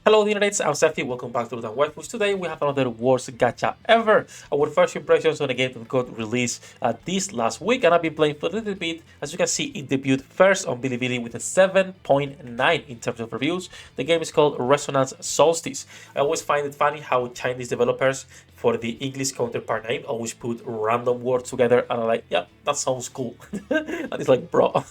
Hello, the Internet. I'm Sefhi. Welcome back to the Waifus. Today we have another worst gacha ever. Our first impressions on a game that got released this last week, and I've been playing for a little bit. As you can see, it debuted first on Bilibili with a 7.9 in terms of reviews. The game is called Resonance Solstice. I always find it funny how Chinese developers, for the English counterpart name, always put random words together, and I'm like, yeah, that sounds cool. And it's like, bro,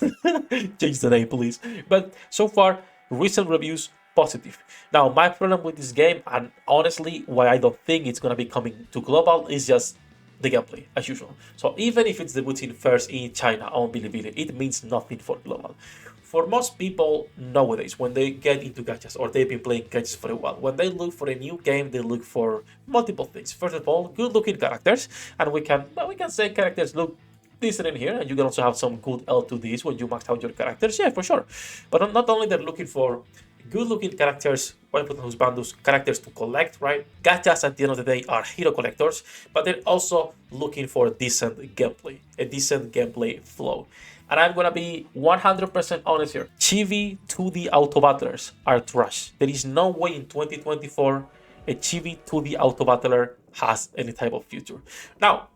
change the name, please. But so far, recent reviews positive. Now, my problem with this game, and honestly, why I don't think it's gonna be coming to global, is just the gameplay, as usual. So even if it's debuting first in China on Bilibili, it means nothing for global. For most people nowadays, when they get into gachas or they've been playing gachas for a while, when they look for a new game, they look for multiple things. First of all, good-looking characters, and we can say characters look decent in here, and you can also have some good L2Ds when you max out your characters. Yeah, for sure. But not only they're looking for good-looking characters, Waifus Husbandos characters to collect, right? Gachas at the end of the day are hero collectors, but they're also looking for decent gameplay, a decent gameplay flow. And I'm gonna be 100% honest here. Chibi 2D auto battlers are trash. There is no way in 2024 a Chibi 2D auto battler has any type of future. Now,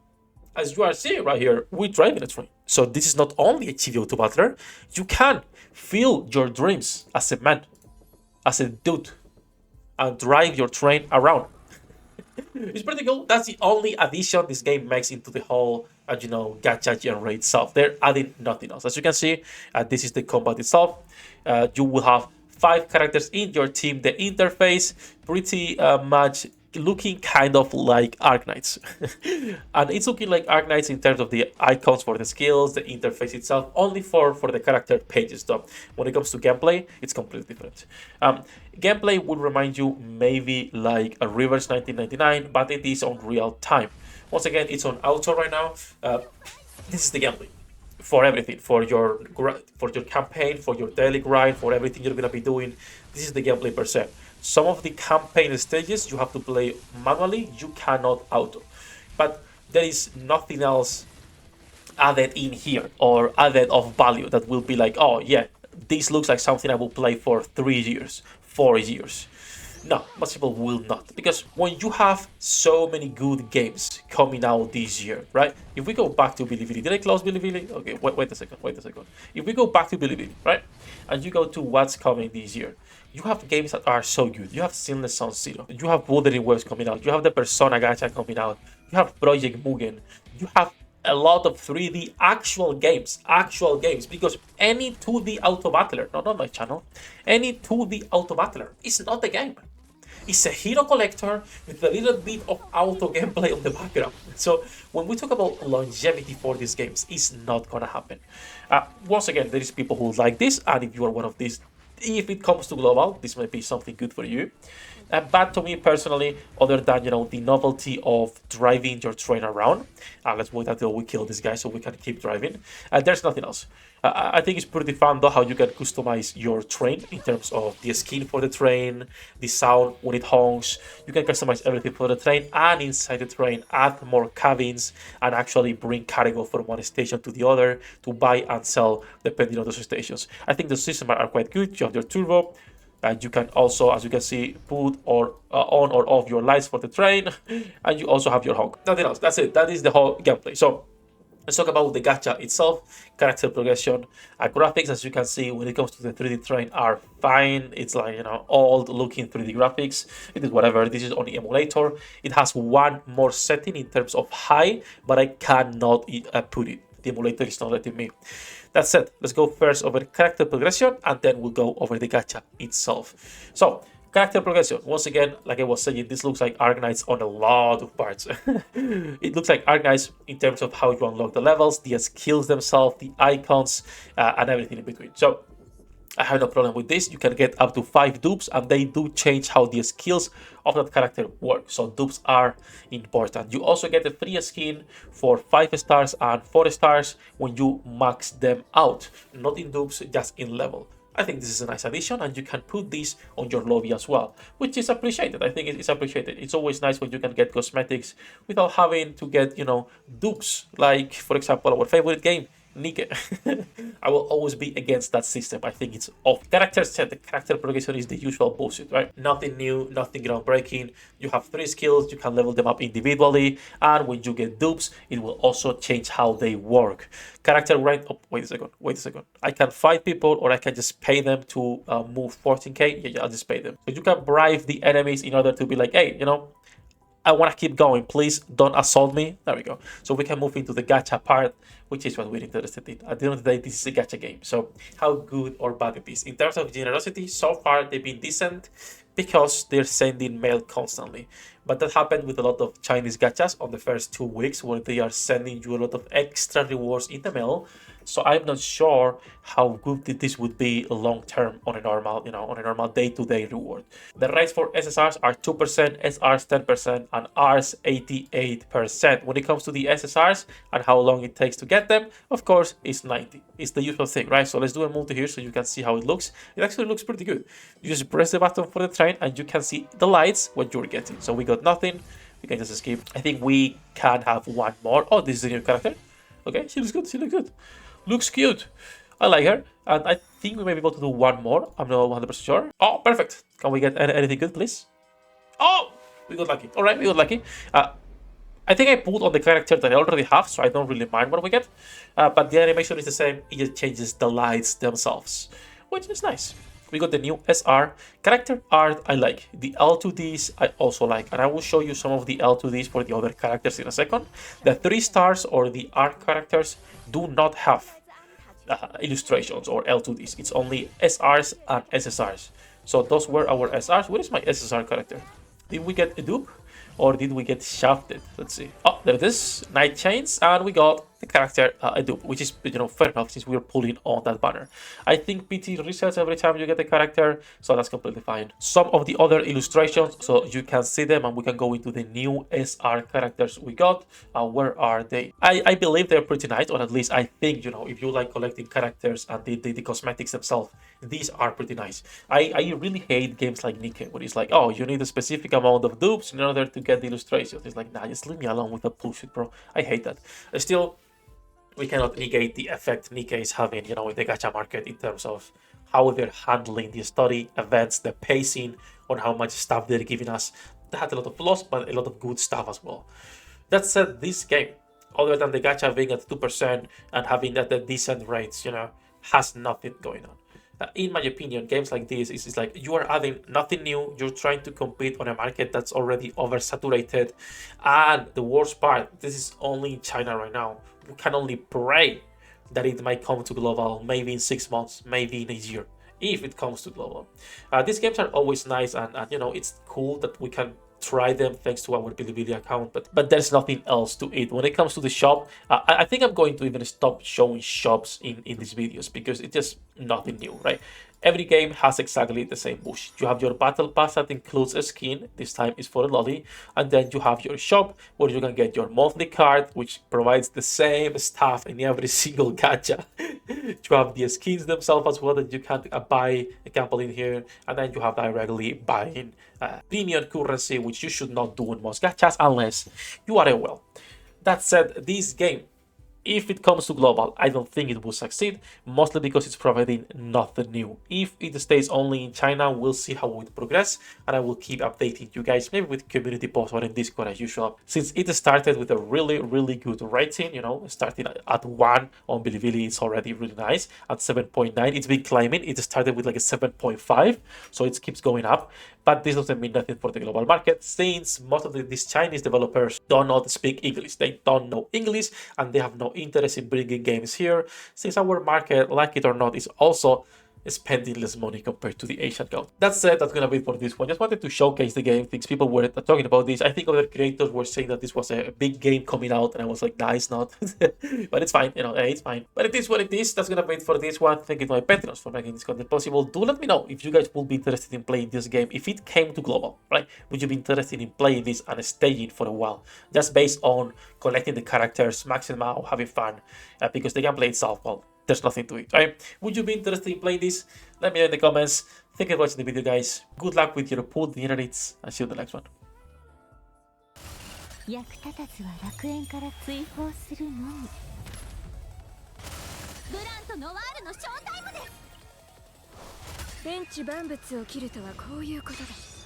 as you are seeing right here, we're driving a train. So this is not only a Chibi auto battler, you can feel your dreams as a man, as a dude, and drive your train around. It's pretty cool. That's the only addition this game makes into the whole, gacha genre itself. They're adding nothing else. As you can see, this is the combat itself. You will have 5 characters in your team. The interface, pretty much looking kind of like Arknights. And it's looking like Arknights in terms of the icons for the skills, the interface itself, only for the character pages though. When it comes to gameplay, it's completely different. Gameplay would remind you maybe like a Rivers 1999, but it is on real time. Once again, it's on auto right now. This is the gameplay for everything, for your campaign, for your daily grind, for everything you're gonna be doing. This is the gameplay per se. Some of the campaign stages you have to play manually, you cannot auto. But there is nothing else added in here or added of value that will be like, oh yeah, this looks like something I will play for 3 years, 4 years. No, most people will not. Because when you have so many good games coming out this year, right? If we go back to Bilibili, did I close Bilibili? Okay, wait a second. If we go back to Bilibili, right? And you go to what's coming this year, you have games that are so good. You have Sinless Sun Zero. You have Wuthering Waves coming out. You have the Persona Gacha coming out. You have Project Mugen. You have a lot of 3D actual games, because any 2D auto battler, not on my channel, any 2D auto battler is not a game. It's a hero collector with a little bit of auto gameplay on the background. So when we talk about longevity for these games, it's not gonna happen. Once again, there is people who like this, and if you are one of these, if it comes to global, this might be something good for you. But to me personally, other than the novelty of driving your train around, let's wait until we kill this guy so we can keep driving. There's nothing else. I think it's pretty fun though how you can customize your train in terms of the skin for the train, the sound when it honks. You can customize everything for the train, and inside the train add more cabins and actually bring cargo from one station to the other to buy and sell depending on those stations. I think the systems are quite good. You have your turbo. You can also, as you can see, put or on or off your lights for the train, and you also have your honk. Nothing else. That's it. That is the whole gameplay. So let's talk about the gacha itself, character progression, graphics. As you can see, when it comes to the 3D train, are fine. It's like old looking 3D graphics. It is whatever. This is on the emulator. It has one more setting in terms of high, but I cannot put it. The emulator is not letting me. That said, let's go first over character progression, and then we'll go over the gacha itself. So, character progression. Once again, like I was saying, this looks like Arknights on a lot of parts. It looks like Arknights in terms of how you unlock the levels, the skills themselves, the icons, and everything in between. So, I have no problem with this. You can get up to 5 dupes, and they do change how the skills of that character work. So dupes are important. You also get a free skin for 5 stars and 4 stars when you max them out. Not in dupes, just in level. I think this is a nice addition, and you can put this on your lobby as well, which is appreciated. I think it's appreciated. It's always nice when you can get cosmetics without having to get, dupes. Like, for example, our favorite game, Nike. I will always be against that system. I think it's off. Character set, the character progression is the usual bullshit, right? Nothing new, nothing groundbreaking. You have 3 skills, you can level them up individually, and when you get dupes, it will also change how they work. Character rank, oh, wait a second. I can fight people or I can just pay them to move 14k. Yeah, I'll just pay them. So you can bribe the enemies in order to be like, hey, I want to keep going. Please don't assault me. There we go. So we can move into the gacha part, which is what we're interested in. At the end of the day, this is a gacha game. So how good or bad it is. In terms of generosity, so far they've been decent because they're sending mail constantly. But that happened with a lot of Chinese gachas on the first 2 weeks where they are sending you a lot of extra rewards in the mail. So I'm not sure how good this would be long term on a normal, on a normal day-to-day reward. The rates for SSRs are 2%, SRs 10%, and Rs 88%. When it comes to the SSRs and how long it takes to get them, of course, it's 90. It's the usual thing, right? So let's do a multi here so you can see how it looks. It actually looks pretty good. You just press the button for the train and you can see the lights, what you're getting. So we got nothing. We can just skip. I think we can have one more. Oh, this is a new character. Okay, she looks good. She looks good. Looks cute. I like her. And I think we may be able to do one more. I'm not 100% sure. Oh, perfect. Can we get anything good, please? Oh, we got lucky. All right, we got lucky. I think I put on the character that I already have, so I don't really mind what we get. But the animation is the same. It just changes the lights themselves, which is nice. We got the new SR. Character art I like. The L2Ds I also like. And I will show you some of the L2Ds for the other characters in a second. The 3 stars or the art characters do not have illustrations or L2Ds. It's only SRs and SSRs. So those were our SRs. Where is my SSR character? Did we get a dupe? Or did we get shafted? Let's see. Oh, there it is. Night Chains. And we got the character a dupe, which is, fair enough since we're pulling on that banner. I think PT resets every time you get the character, so that's completely fine. Some of the other illustrations, so you can see them, and we can go into the new SR characters we got. Where are they? I believe they're pretty nice, or at least I think, if you like collecting characters and the cosmetics themselves, these are pretty nice. I really hate games like Nike, where it's like, oh, you need a specific amount of dupes in order to get the illustrations. It's like, nah, just leave me alone with that bullshit, bro. I hate that. Still, we cannot negate the effect Nike is having, in the gacha market in terms of how they're handling the study events, the pacing, on how much stuff they're giving us. They had a lot of flaws, but a lot of good stuff as well. That said, this game, other than the gacha being at 2% and having that the decent rates, has nothing going on. In my opinion, games like this is like you are adding nothing new. You're trying to compete on a market that's already oversaturated. And the worst part, this is only in China right now. We can only pray that it might come to global, maybe in 6 months, maybe in a year, if it comes to global. These games are always nice, and it's cool that we can try them thanks to our Bilibili account, but there's nothing else to it. When it comes to the shop, I think I'm going to even stop showing shops in these videos because it's just nothing new, right? Every game has exactly the same bullshit. You have your battle pass that includes a skin, this time is for a lolly, and then you have your shop where you can get your monthly card, which provides the same stuff in every single gacha. You have the skins themselves as well that you can buy a couple in here, and then you have directly buying premium currency, which you should not do in most gachas unless you are a whale. That said, this game, if it comes to global, I don't think it will succeed, mostly because it's providing nothing new. If it stays only in China, we'll see how it progress, and I will keep updating you guys, maybe with community posts or in Discord as usual. Since it started with a really, really good rating, starting at 1 on Bilibili, it's already really nice. At 7.9, it's been climbing. It started with like a 7.5, so it keeps going up. But this doesn't mean nothing for the global market, since most of these Chinese developers do not speak English. They don't know English, and they have no interest in bringing games here, since our market, like it or not, is also spending less money compared to the Asian count. That said, that's gonna be it for this one. Just wanted to showcase the game, things people were talking about this. I think other creators were saying that this was a big game coming out, and I was like, nah, it's not. But it's fine, it's fine. But it is what it is. That's gonna be it for this one. Thank you to my patrons for making this content possible. Do let me know if you guys would be interested in playing this game. If it came to global, right? Would you be interested in playing this and staying for a while? Just based on collecting the characters, maxing them out, having fun, because the gameplay itself, well, there's nothing to it, right? Would you be interested in playing this? Let me know in the comments. Thank you for watching the video, guys. Good luck with your pool, the internet. I'll see you in the next one. 役立たずは楽園から追放するのみ。ノワールのショータイムです。天地万物を切るとはこういうことだ。